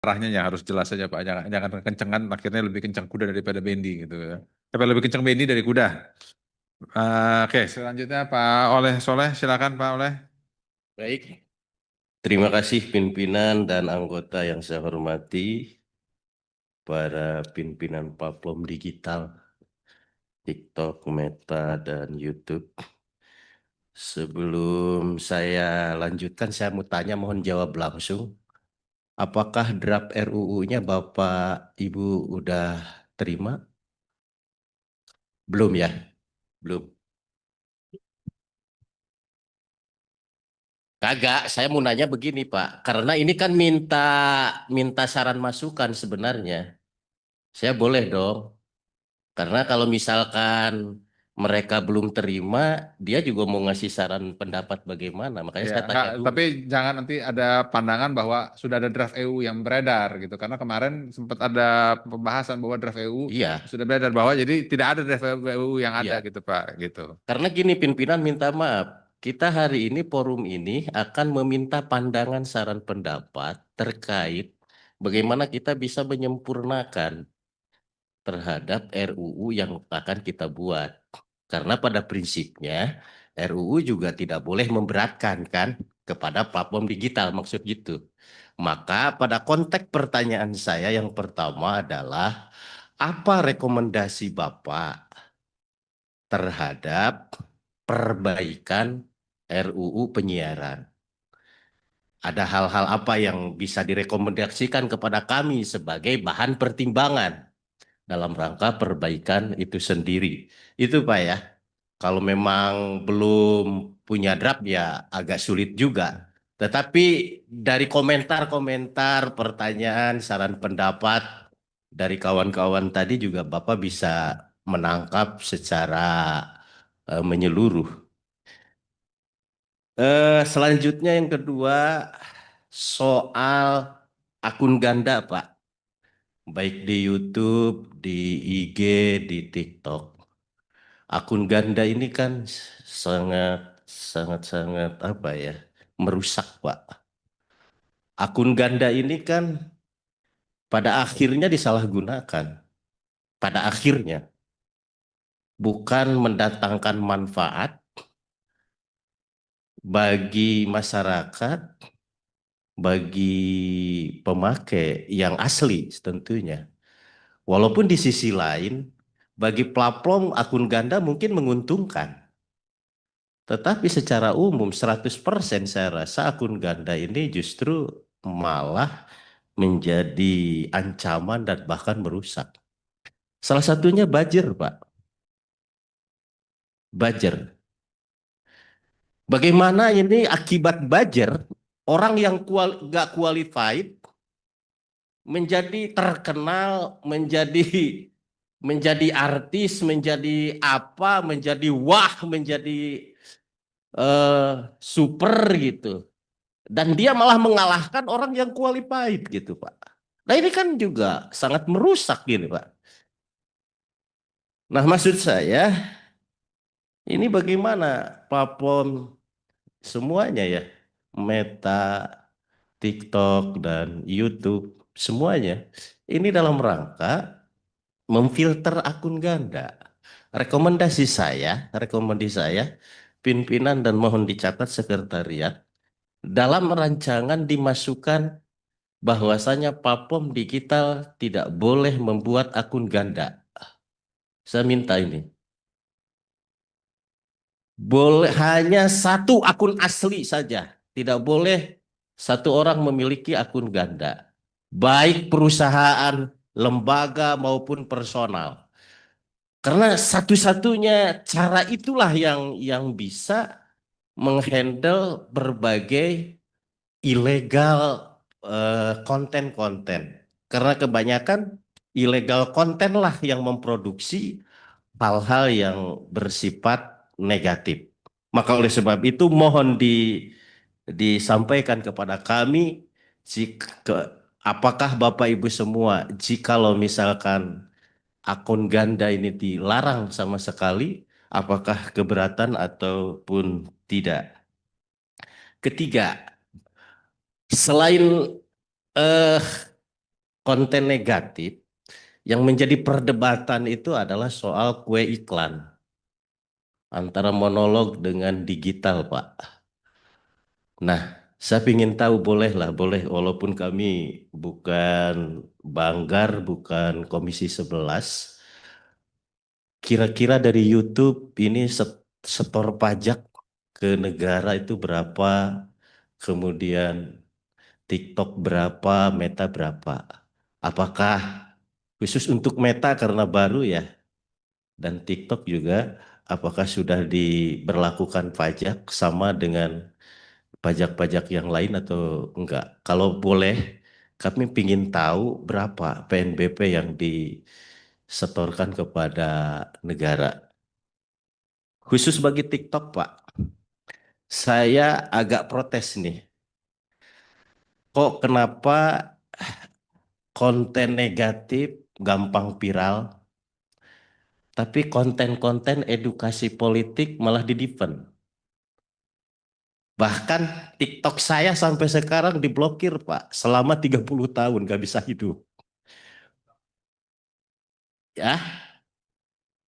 arahnya ya harus jelas saja Pak. Jangan kencengan akhirnya lebih kencang kuda daripada bendi gitu ya. Tapi lebih kencang bendi dari kuda. Oke, selanjutnya Pak Oleh Soleh, silakan Pak Oleh. Baik, terima kasih pimpinan dan anggota yang saya hormati, para pimpinan platform digital, TikTok, Meta, dan YouTube. Sebelum saya lanjutkan, saya mau tanya, mohon jawab langsung. Apakah draft RUU-nya Bapak Ibu udah terima? Belum ya? Belum. Kagak, saya mau nanya begini Pak, karena ini kan minta minta saran masukan sebenarnya. Saya boleh dong. Karena kalau misalkan mereka belum terima, dia juga mau ngasih saran pendapat bagaimana. Makanya Ya, saya enggak, tanya dulu. tapi jangan nanti ada pandangan bahwa sudah ada draft EU yang beredar gitu. Karena kemarin sempat ada pembahasan bahwa draft EU Iya, sudah beredar bahwa jadi tidak ada draft EU yang ada iya. gitu Pak, gitu. Karena gini pimpinan minta maaf. Kita hari ini forum ini akan meminta pandangan saran pendapat terkait bagaimana kita bisa menyempurnakan terhadap RUU yang akan kita buat. Karena pada prinsipnya RUU juga tidak boleh memberatkan kan kepada platform digital maksud gitu. Maka pada konteks pertanyaan saya yang pertama adalah apa rekomendasi Bapak terhadap perbaikan RUU penyiaran? Ada hal-hal apa yang bisa direkomendasikan kepada kami sebagai bahan pertimbangan dalam rangka perbaikan itu sendiri? Itu Pak ya. Kalau memang belum punya draft ya agak sulit juga. Tetapi dari komentar-komentar, pertanyaan, saran pendapat dari kawan-kawan tadi juga Bapak bisa menangkap secara menyeluruh. Selanjutnya yang kedua soal akun ganda Pak, baik di YouTube, di IG, di TikTok. Akun ganda ini kan sangat sangat sangat apa ya, merusak Pak. Akun ganda ini kan pada akhirnya disalahgunakan. Pada akhirnya bukan mendatangkan manfaat bagi masyarakat, bagi pemakai yang asli tentunya. Walaupun di sisi lain bagi platform akun ganda mungkin menguntungkan. Tetapi secara umum 100% saya rasa akun ganda ini justru malah menjadi ancaman dan bahkan merusak. Salah satunya Buzzer, Pak. Buzzer. Bagaimana ini akibat Buzzer, orang yang nggak qualified menjadi terkenal, menjadi artis, menjadi apa, menjadi wah, menjadi super gitu. Dan dia malah mengalahkan orang yang qualified gitu, Pak. Nah ini kan juga sangat merusak gini, Pak. Nah maksud saya, ini bagaimana platform semuanya ya, Meta, TikTok, dan YouTube, semuanya. Ini dalam rangka memfilter akun ganda. Rekomendasi saya, pimpinan dan mohon dicatat sekretariat, dalam rancangan dimasukkan bahwasanya platform digital tidak boleh membuat akun ganda. Saya minta ini. Boleh hanya satu akun asli saja. Tidak boleh satu orang memiliki akun ganda. Baik perusahaan, lembaga maupun personal. Karena satu-satunya cara itulah yang bisa menghandle berbagai ilegal konten-konten. Karena kebanyakan ilegal konten lah yang memproduksi hal-hal yang bersifat negatif. Maka oleh sebab itu mohon disampaikan kepada kami jika apakah Bapak Ibu semua jikalau misalkan akun ganda ini dilarang sama sekali, apakah keberatan ataupun tidak? Ketiga, selain eh, konten negatif yang menjadi perdebatan itu adalah soal kue iklan antara monolog dengan digital, Pak. Nah, saya ingin tahu bolehlah, boleh walaupun kami bukan Banggar, bukan Komisi 11, kira-kira dari YouTube ini setor pajak ke negara itu berapa, kemudian TikTok berapa, Meta berapa. Apakah khusus untuk Meta karena baru ya, dan TikTok juga, apakah sudah diberlakukan pajak sama dengan pajak-pajak yang lain atau enggak? Kalau boleh, kami ingin tahu berapa PNBP yang disetorkan kepada negara. Khusus bagi TikTok, Pak, saya agak protes nih. Kok kenapa konten negatif gampang viral, tapi konten-konten edukasi politik malah di-defend? Bahkan TikTok saya sampai sekarang diblokir, Pak. Selama 30 tahun gak bisa hidup. Ya,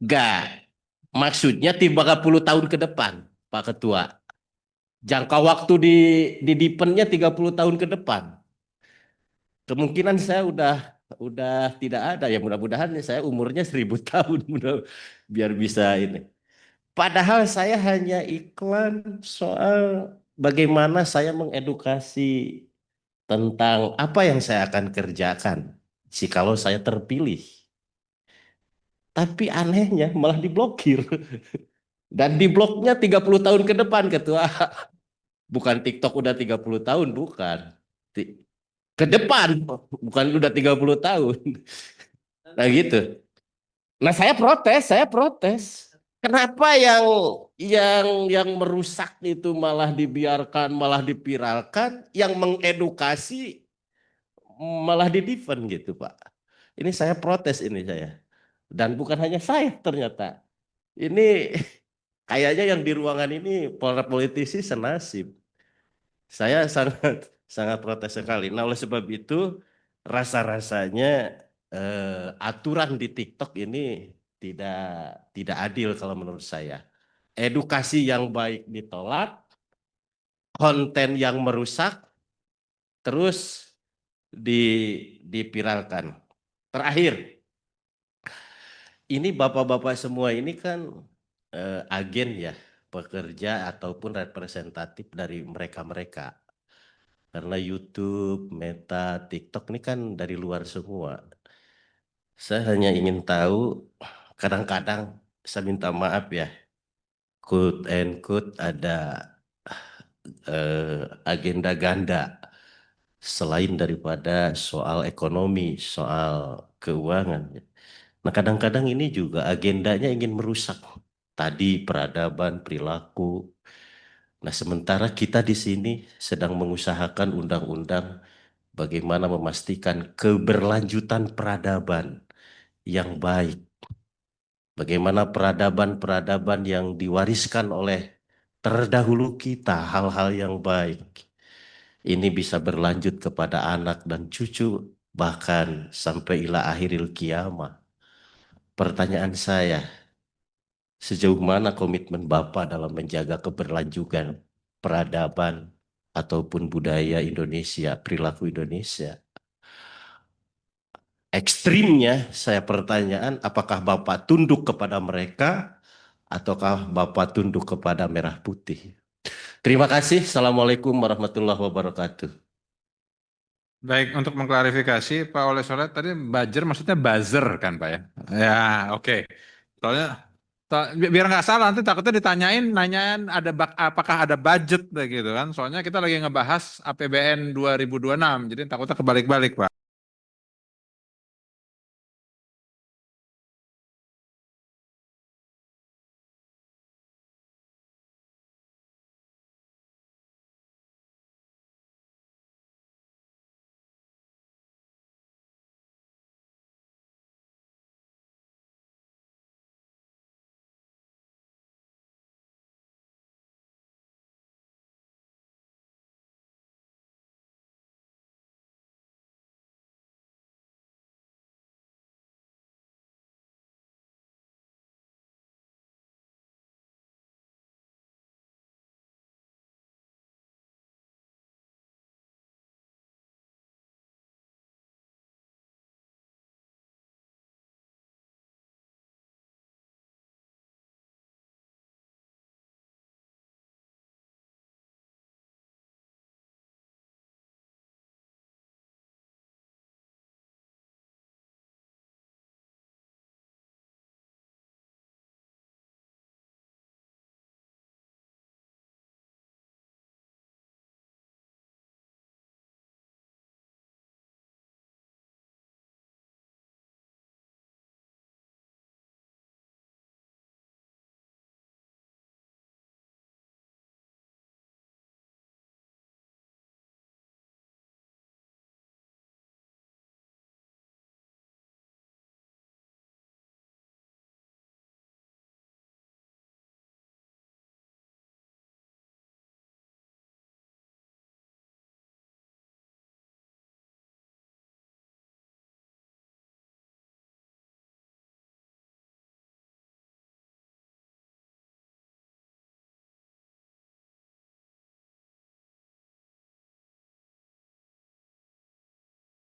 gak. Maksudnya 30 tahun ke depan, Pak Ketua. Jangka waktu di Dipennya 30 tahun ke depan. Kemungkinan saya udah tidak ada ya, mudah-mudahan saya umurnya 1000 tahun biar bisa ini. Padahal saya hanya iklan soal bagaimana saya mengedukasi tentang apa yang saya akan kerjakan jikalau saya terpilih. Tapi anehnya malah diblokir. Dan dibloknya 30 tahun ke depan, Ketua. Bukan TikTok udah 30 tahun, bukan. Ke depan, bukan udah 30 tahun. Nah gitu. Nah saya protes, saya protes. Kenapa yang merusak itu malah dibiarkan, malah dipiralkan, yang mengedukasi malah di-defend gitu, Pak. Ini saya protes ini saya. Dan bukan hanya saya ternyata. Ini kayaknya yang di ruangan ini para politisi senasib. Saya sangat sangat protes sekali. Nah, oleh sebab itu rasa-rasanya aturan di TikTok ini tidak tidak adil kalau menurut saya. Edukasi yang baik ditolak, konten yang merusak terus di dipiralkan. Terakhir, ini bapak-bapak semua ini kan agen ya, pekerja ataupun representatif dari mereka-mereka. Karena YouTube, Meta, TikTok ini kan dari luar semua. Saya hanya ingin tahu, kadang-kadang saya minta maaf ya, quote and quote ada agenda ganda selain daripada soal ekonomi, soal keuangan. Nah, kadang-kadang ini juga agendanya ingin merusak. Tadi peradaban, perilaku. Nah, sementara kita di sini sedang mengusahakan undang-undang bagaimana memastikan keberlanjutan peradaban yang baik. Bagaimana peradaban-peradaban yang diwariskan oleh terdahulu kita, hal-hal yang baik. Ini bisa berlanjut kepada anak dan cucu, bahkan sampai ila akhiril kiamah. Pertanyaan saya, sejauh mana komitmen Bapak dalam menjaga keberlanjutan peradaban ataupun budaya Indonesia, perilaku Indonesia? Ekstrimnya saya pertanyaan, apakah Bapak tunduk kepada mereka ataukah Bapak tunduk kepada merah putih? Terima kasih. Assalamualaikum warahmatullahi wabarakatuh. Baik, untuk mengklarifikasi Pak Oleh Soleh tadi buzzer maksudnya buzzer kan Pak ya? Ya, oke. Soalnya biar nggak salah nanti takutnya ditanyain, nanyain apakah ada budget gitu kan? Soalnya kita lagi ngebahas APBN 2026, jadi takutnya kebalik-balik Pak.